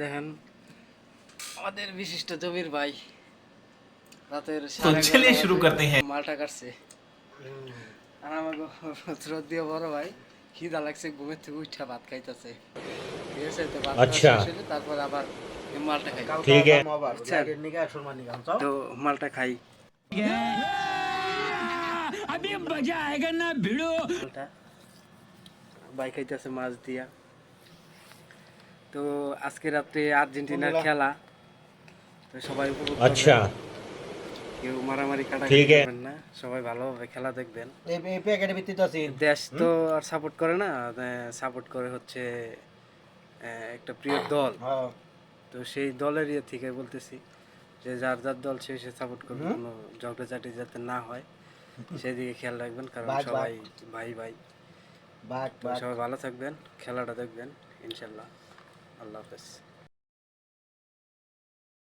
দেখেন আমাদের বিশিষ্ট জমির ভাই রাতের तो चलिए शुरू करते हैं। মালটা কাটছে আর আমার শ্রদ্ধেয় বড় ভাই খিদা লাগছে ঘুমের থেকে উঠা ভাত খাইতেছে ঠিক আছে তো ভাত খাওয়া শেষ হইলে তারপর আবার এই মালটা খাই ठीक है তো মালটা খাই अभी मजा आएगा ना भिड़ो। মালটা ভাই খাইতেছে মাছ দিয়া। তো আজকে রাত্রে আর্জেন্টিনার খেলা, তো সবাই উপভোগ अच्छा করবেন, কেউ মারামারি কাটাকাটি ঠিক আছে। করবেন না, সবাই ভালোভাবে খেলা দেখবেন। এই প্যাকেটের ভিত্তিতে আছে দেশ তো আর সাপোর্ট করে না, সাপোর্ট করে হচ্ছে একটা প্রিয় দল। হ্যাঁ তো সেই দলের ইয়ে থেকে বলতেছি যে যার যার দল সে সাপোর্ট করবে, কোনো ঝগড়াঝাটি যাতে না হয় সেদিকে খেয়াল রাখবেন, কারণ বাঘ, সবাই ভাই ভাই। বাঘ তো সবাই ভালো থাকবেন, খেলাটা দেখবেন ইনশাল্লাহ। আল্লাহ হাফেজ।